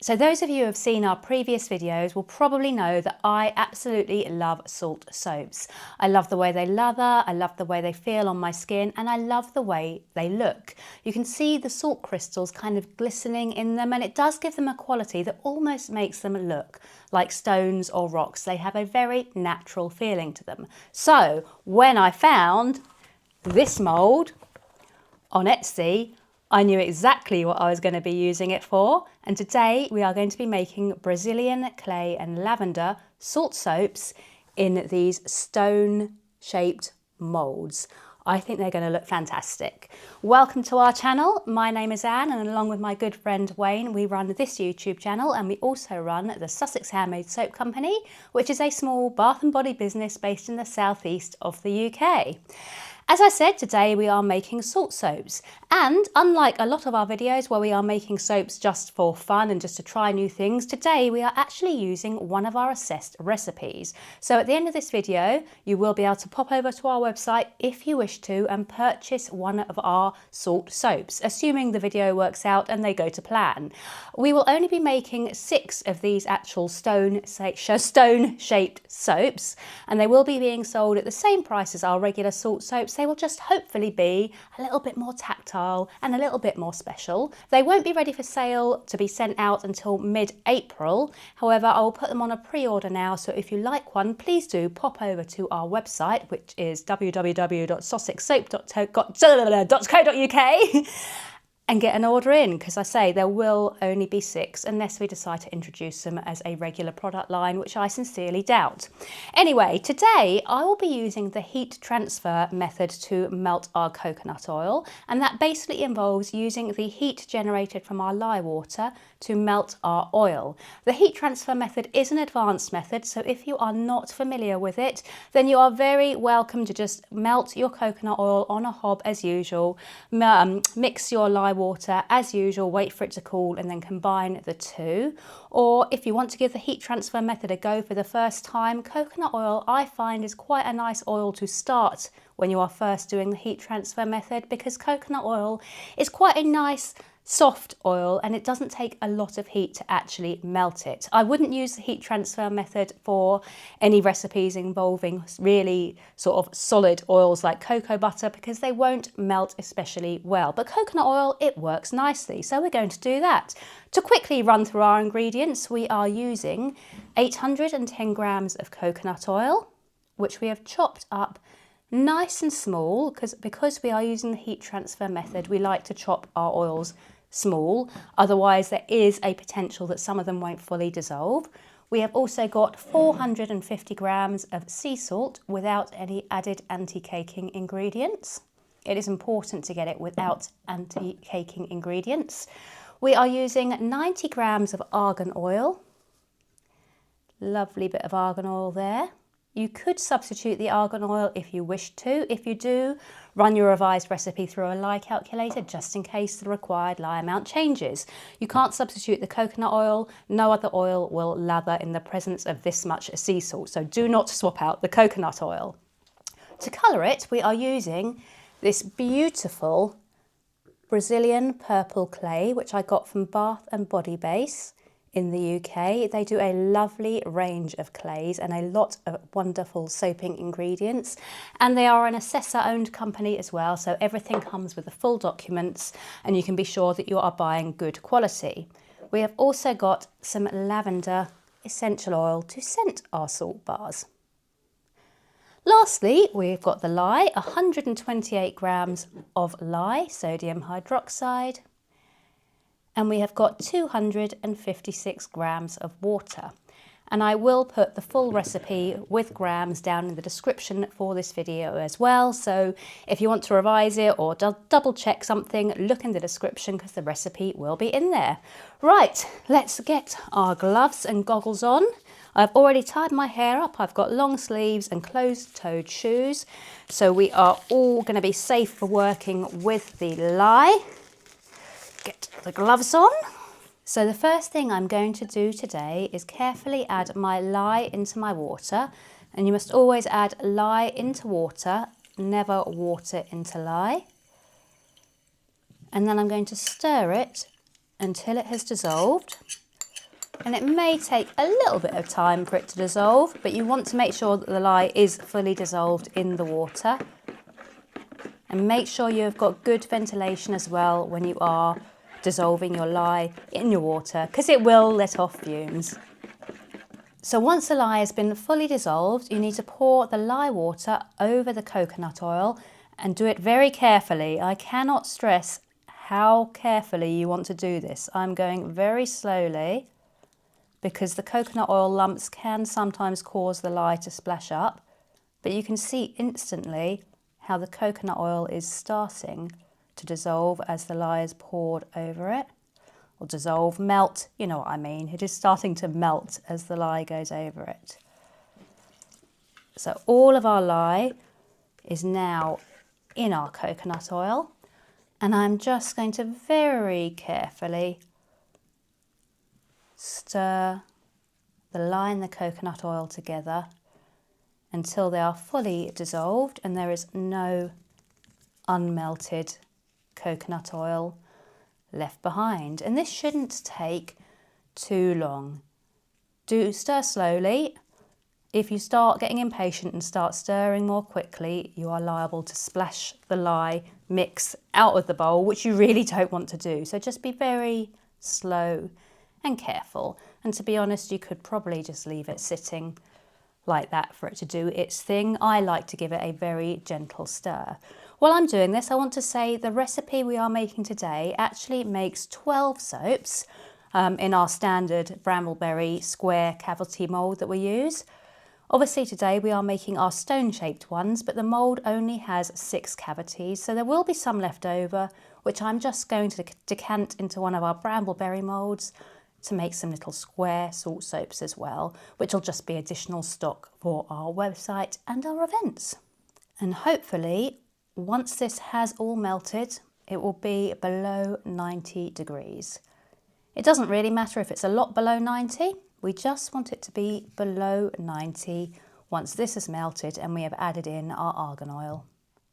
So those of you who have seen our previous videos will probably know that I absolutely love salt soaps. I love the way they lather, I love the way they feel on my skin, and I love the way they look. You can see the salt crystals kind of glistening in them, and it does give them a quality that almost makes them look like stones or rocks. They have a very natural feeling to them. So when I found this mould on Etsy, I knew exactly what I was going to be using it for, and today we are going to be making Brazilian clay and lavender salt soaps in these stone-shaped moulds. I think they're going to look fantastic. Welcome to our channel. My name is Anne, and along with my good friend Wayne, we run this YouTube channel, and we also run the Sussex Handmade Soap Company, which is a small bath and body business based in the southeast of the UK. As I said, today we are making salt soaps, and unlike a lot of our videos where we are making soaps just for fun and just to try new things, today we are actually using one of our assessed recipes. So at the end of this video, you will be able to pop over to our website if you wish to and purchase one of our salt soaps, assuming the video works out and they go to plan. We will only be making 6 of these actual stone-shaped soaps, and they will be being sold at the same price as our regular salt soaps. They will just hopefully be a little bit more tactile and a little bit more special. They won't be ready for sale to be sent out until mid-April. However, I will put them on a pre-order now, so if you like one, please do pop over to our website, which is www.sussexsoap.co.uk and get an order in, because I say there will only be 6 unless we decide to introduce them as a regular product line, which I sincerely doubt. Anyway, today I will be using the heat transfer method to melt our coconut oil, and that basically involves using the heat generated from our lye water to melt our oil. The heat transfer method is an advanced method, so if you are not familiar with it, then you are very welcome to just melt your coconut oil on a hob as usual, mix your lye water as usual, wait for it to cool and then combine the two. Or if you want to give the heat transfer method a go for the first time, coconut oil I find is quite a nice oil to start when you are first doing the heat transfer method, because coconut oil is quite a nice soft oil and it doesn't take a lot of heat to actually melt it. I wouldn't use the heat transfer method for any recipes involving really sort of solid oils like cocoa butter, because they won't melt especially well. But coconut oil, it works nicely, so we're going to do that. To quickly run through our ingredients, we are using 810 grams of coconut oil, which we have chopped up nice and small, because we are using the heat transfer method, we like to chop our oils small, otherwise there is a potential that some of them won't fully dissolve. We have also got 450 grams of sea salt without any added anti-caking ingredients. It is important to get it without anti-caking ingredients. We are using 90 grams of argan oil. Lovely bit of argan oil there. You could substitute the argan oil if you wish to. If you do, run your revised recipe through a lye calculator just in case the required lye amount changes. You can't substitute the coconut oil. No other oil will lather in the presence of this much sea salt, so do not swap out the coconut oil. To colour it, we are using this beautiful Brazilian purple clay, which I got from Bath and Body Base in the UK. They do a lovely range of clays and a lot of wonderful soaping ingredients, and they are an assessor owned company as well, so everything comes with the full documents and you can be sure that you are buying good quality. We have also got some lavender essential oil to scent our salt bars. Lastly, we've got the lye, 128 grams of lye, sodium hydroxide, and we have got 256 grams of water. And I will put the full recipe with grams down in the description for this video as well. So if you want to revise it or double check something, look in the description because the recipe will be in there. Right, let's get our gloves and goggles on. I've already tied my hair up. I've got long sleeves and closed-toed shoes. So we are all going to be safe for working with the lye. Get the gloves on. So the first thing I'm going to do today is carefully add my lye into my water, and you must always add lye into water, never water into lye. And then I'm going to stir it until it has dissolved. And it may take a little bit of time for it to dissolve, but you want to make sure that the lye is fully dissolved in the water. And make sure you've got good ventilation as well when you are dissolving your lye in your water, because it will let off fumes. So once the lye has been fully dissolved, you need to pour the lye water over the coconut oil and do it very carefully. I cannot stress how carefully you want to do this. I'm going very slowly because the coconut oil lumps can sometimes cause the lye to splash up, but you can see instantly how the coconut oil is starting to dissolve as the lye is poured over it. Or dissolve, melt, you know what I mean. It is starting to melt as the lye goes over it. So all of our lye is now in our coconut oil, and I'm just going to very carefully stir the lye and the coconut oil together until they are fully dissolved and there is no unmelted coconut oil left behind. And this shouldn't take too long. Do stir slowly. If you start getting impatient and start stirring more quickly, you are liable to splash the lye mix out of the bowl, which you really don't want to do. So just be very slow and careful. And to be honest, you could probably just leave it sitting like that for it to do its thing. I like to give it a very gentle stir. While I'm doing this, I want to say the recipe we are making today actually makes 12 soaps in our standard brambleberry square cavity mould that we use. Obviously today we are making our stone-shaped ones, but the mould only has 6 cavities, so there will be some left over, which I'm just going to decant into one of our brambleberry moulds to make some little square salt soaps as well, which will just be additional stock for our website and our events. And hopefully, once this has all melted, it will be below 90 degrees. It doesn't really matter if it's a lot below 90, we just want it to be below 90 once this has melted and we have added in our argan oil.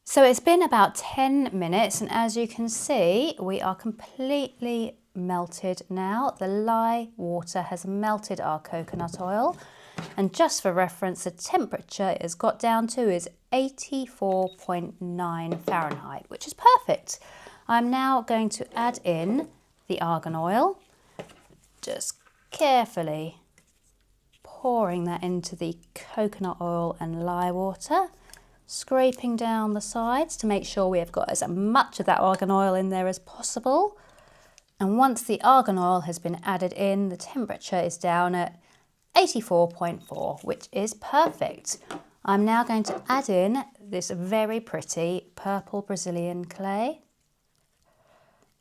So it's been about 10 minutes, and as you can see, we are completely melted now. The lye water has melted our coconut oil, and just for reference, the temperature it has got down to is 84.9 Fahrenheit, which is perfect. I'm now going to add in the argan oil, just carefully pouring that into the coconut oil and lye water, scraping down the sides to make sure we have got as much of that argan oil in there as possible. And once the argan oil has been added in, the temperature is down at 84.4, which is perfect. I'm now going to add in this very pretty purple Brazilian clay,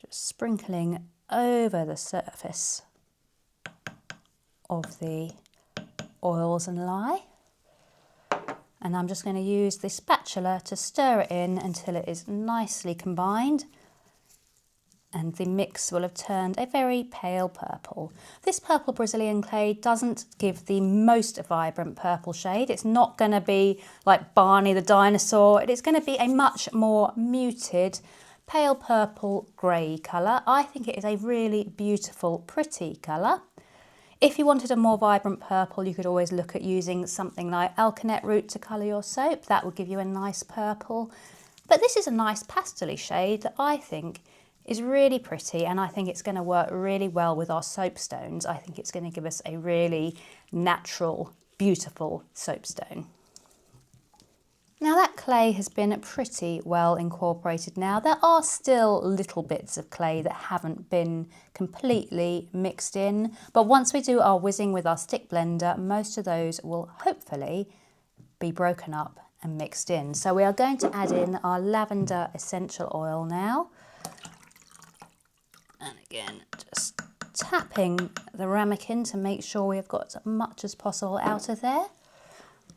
just sprinkling over the surface of the oils and lye. And I'm just going to use the spatula to stir it in until it is nicely combined, and the mix will have turned a very pale purple. This purple Brazilian clay doesn't give the most vibrant purple shade. It's not going to be like Barney the dinosaur. It is going to be a much more muted pale purple grey colour. I think it is a really beautiful, pretty colour. If you wanted a more vibrant purple, you could always look at using something like alkanet root to colour your soap. That would give you a nice purple. But this is a nice pastel-y shade that I think is really pretty, and I think it's going to work really well with our soapstones. I think it's going to give us a really natural, beautiful soapstone. Now that clay has been pretty well incorporated now. There are still little bits of clay that haven't been completely mixed in, but once we do our whizzing with our stick blender, most of those will hopefully be broken up and mixed in. So we are going to add in our lavender essential oil now. And again, just tapping the ramekin to make sure we have got as much as possible out of there.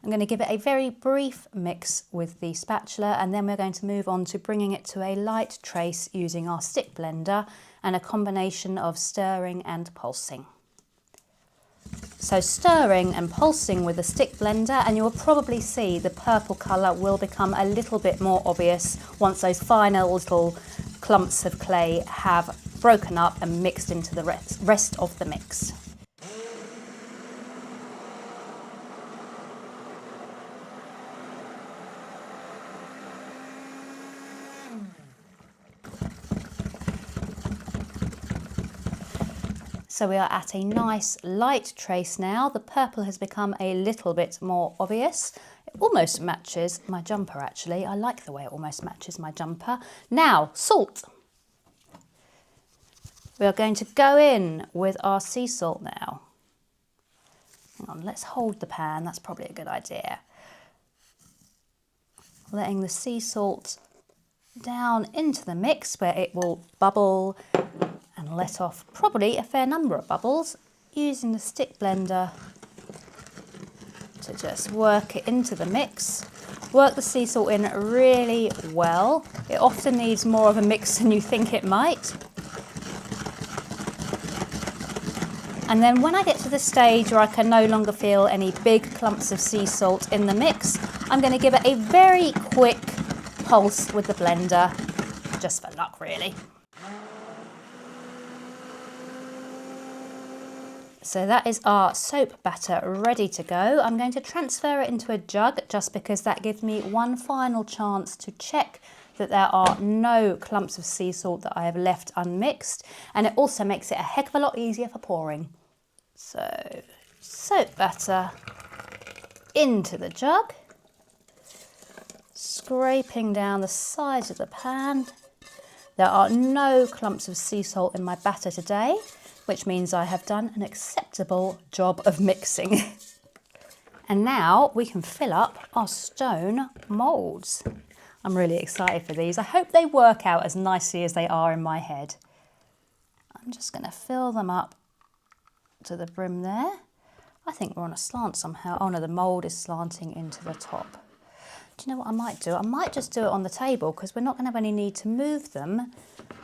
I'm going to give it a very brief mix with the spatula, and then we're going to move on to bringing it to a light trace using our stick blender and a combination of stirring and pulsing. So stirring and pulsing with a stick blender, and you will probably see the purple colour will become a little bit more obvious once those final little clumps of clay have broken up and mixed into the rest of the mix. So we are at a nice light trace now. The purple has become a little bit more obvious. It almost matches my jumper actually. I like the way it almost matches my jumper. Now, salt. We are going to go in with our sea salt now. Hang on, let's hold the pan, that's probably a good idea. Letting the sea salt down into the mix where it will bubble and let off probably a fair number of bubbles, using the stick blender to just work it into the mix. Work the sea salt in really well. It often needs more of a mix than you think it might. And then when I get to the stage where I can no longer feel any big clumps of sea salt in the mix, I'm going to give it a very quick pulse with the blender, just for luck really. So that is our soap batter ready to go. I'm going to transfer it into a jug just because that gives me one final chance to check that there are no clumps of sea salt that I have left unmixed, and it also makes it a heck of a lot easier for pouring. So soap batter into the jug, scraping down the sides of the pan. There are no clumps of sea salt in my batter today, which means I have done an acceptable job of mixing. And now we can fill up our stone moulds. I'm really excited for these. I hope they work out as nicely as they are in my head. I'm just going to fill them up to the brim there. I think we're on a slant somehow. Oh no, the mould is slanting into the top. Do you know what I might do? I might just do it on the table because we're not going to have any need to move them.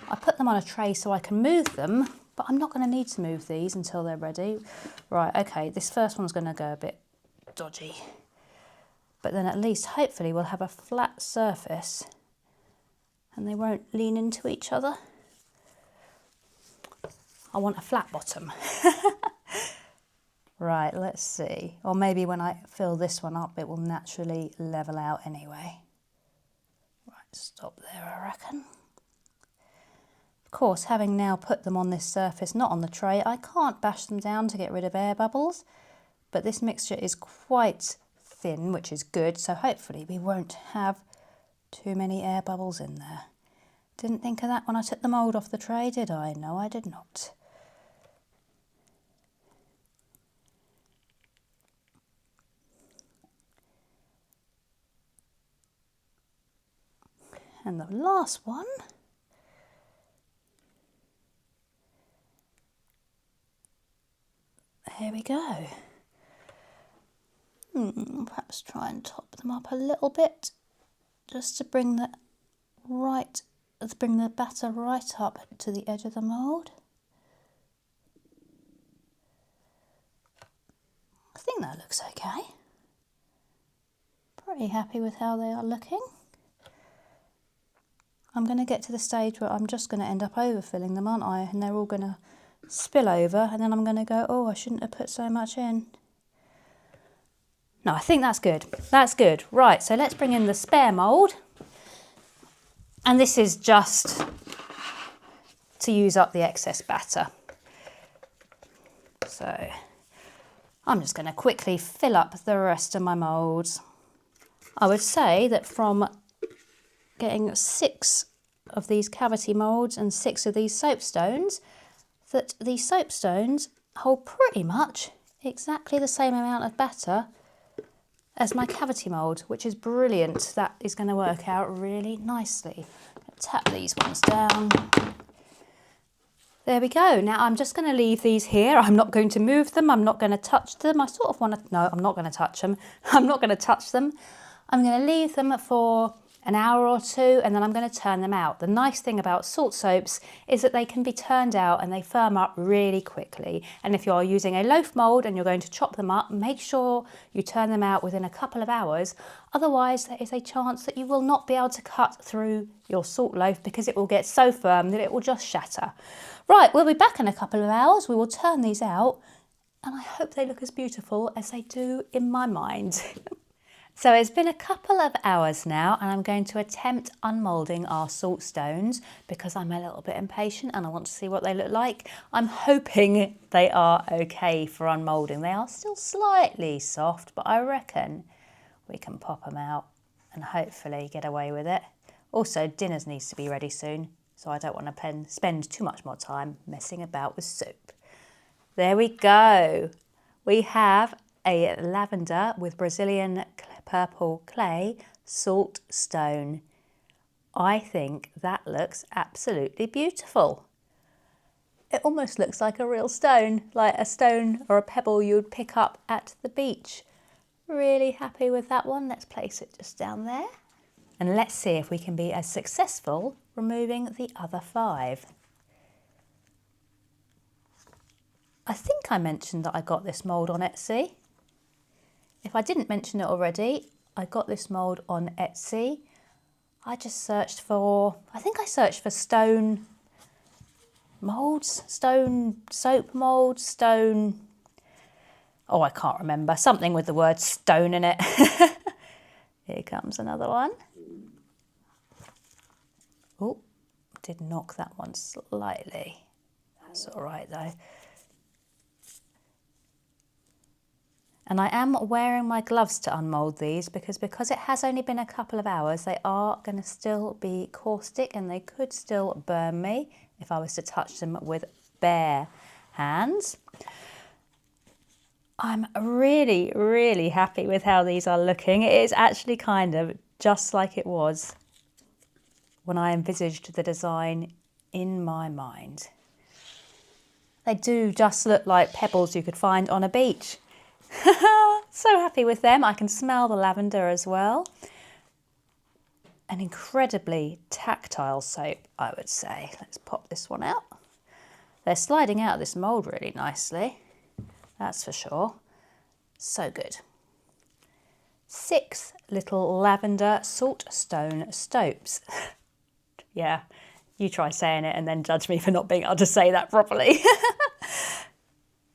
I put them on a tray so I can move them, but I'm not going to need to move these until they're ready. Right, okay, this first one's going to go a bit dodgy. But then at least, hopefully, we'll have a flat surface and they won't lean into each other. I want a flat bottom. Right, let's see. Or maybe when I fill this one up, it will naturally level out anyway. Right, stop there, I reckon. Of course, having now put them on this surface, not on the tray, I can't bash them down to get rid of air bubbles. But this mixture is quite thin, which is good, so hopefully we won't have too many air bubbles in there. Didn't think of that when I took the mould off the tray, did I? No, I did not. And the last one. Here we go. Perhaps try and top them up a little bit, just to bring the batter right up to the edge of the mould. I think that looks okay. Pretty happy with how they are looking. I'm going to get to the stage where I'm just going to end up overfilling them, aren't I? And they're all going to spill over, and then I'm going to go, oh, I shouldn't have put so much in. No, I think that's good. That's good. Right, so let's bring in the spare mould. And this is just to use up the excess batter. So I'm just going to quickly fill up the rest of my moulds. I would say that from getting 6 of these cavity moulds and 6 of these soapstones, that the soapstones hold pretty much exactly the same amount of batter as my cavity mould, which is brilliant. That is going to work out really nicely. Tap these ones down. There we go. Now I'm just going to leave these here. I'm not going to move them. I'm not going to touch them. I sort of want to, no, I'm not going to touch them. I'm not going to touch them. I'm going to leave them for an hour or two, and then I'm going to turn them out. The nice thing about salt soaps is that they can be turned out and they firm up really quickly. And if you're using a loaf mould and you're going to chop them up, make sure you turn them out within a couple of hours. Otherwise, there is a chance that you will not be able to cut through your salt loaf because it will get so firm that it will just shatter. Right, we'll be back in a couple of hours. We will turn these out, and I hope they look as beautiful as they do in my mind. So it's been a couple of hours now and I'm going to attempt unmoulding our salt stones because I'm a little bit impatient and I want to see what they look like. I'm hoping they are okay for unmoulding. They are still slightly soft, but I reckon we can pop them out and hopefully get away with it. Also, dinners needs to be ready soon, so I don't want to spend too much more time messing about with soap. There we go. We have a lavender with Brazilian purple clay salt stone. I think that looks absolutely beautiful. It almost looks like a real stone, like a stone or a pebble you would pick up at the beach. Really happy with that one. Let's place it just down there. And let's see if we can be as successful removing the other 5. I think I mentioned that I got this mould on Etsy. If I didn't mention it already, I got this mould on Etsy. I just searched for, I think I searched for stone moulds, stone soap moulds, stone, oh, I can't remember, something with the word stone in it. Here comes another one. Oh, did knock that one slightly. That's all right though. And I am wearing my gloves to unmould these because it has only been a couple of hours, they are going to still be caustic and they could still burn me if I was to touch them with bare hands. I'm really, really happy with how these are looking. It is actually kind of just like it was when I envisaged the design in my mind. They do just look like pebbles you could find on a beach. So happy with them. I can smell the lavender as well. An incredibly tactile soap, I would say. Let's pop this one out. They're sliding out of this mould really nicely. That's for sure. So good. 6 little lavender salt stone soaps. Yeah, you try saying it and then judge me for not being able to say that properly.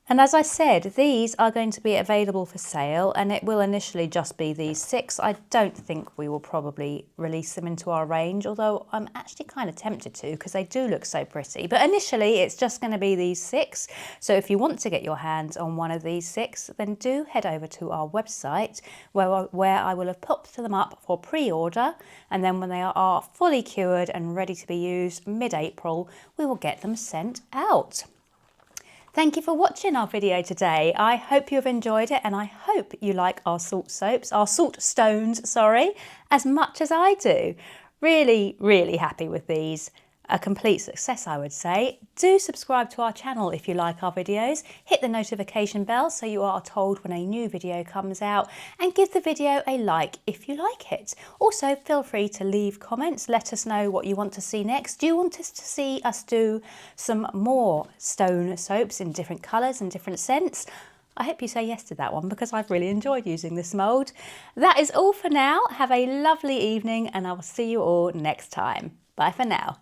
And as I said, these are going to be available for sale and it will initially just be these 6. I don't think we will probably release them into our range, although I'm actually kind of tempted to because they do look so pretty. But initially it's just going to be these 6. So if you want to get your hands on one of these 6, then do head over to our website where I will have popped them up for pre-order. And then when they are fully cured and ready to be used mid-April, we will get them sent out. Thank you for watching our video today. I hope you've enjoyed it and I hope you like our salt soaps, our salt stones, sorry, as much as I do. Really, really happy with these. A complete success, I would say. Do subscribe to our channel if you like our videos. Hit the notification bell so you are told when a new video comes out and give the video a like if you like it. Also, feel free to leave comments. Let us know what you want to see next. Do you want us to see us do some more stone soaps in different colours and different scents? I hope you say yes to that one because I've really enjoyed using this mould. That is all for now. Have a lovely evening and I will see you all next time. Bye for now.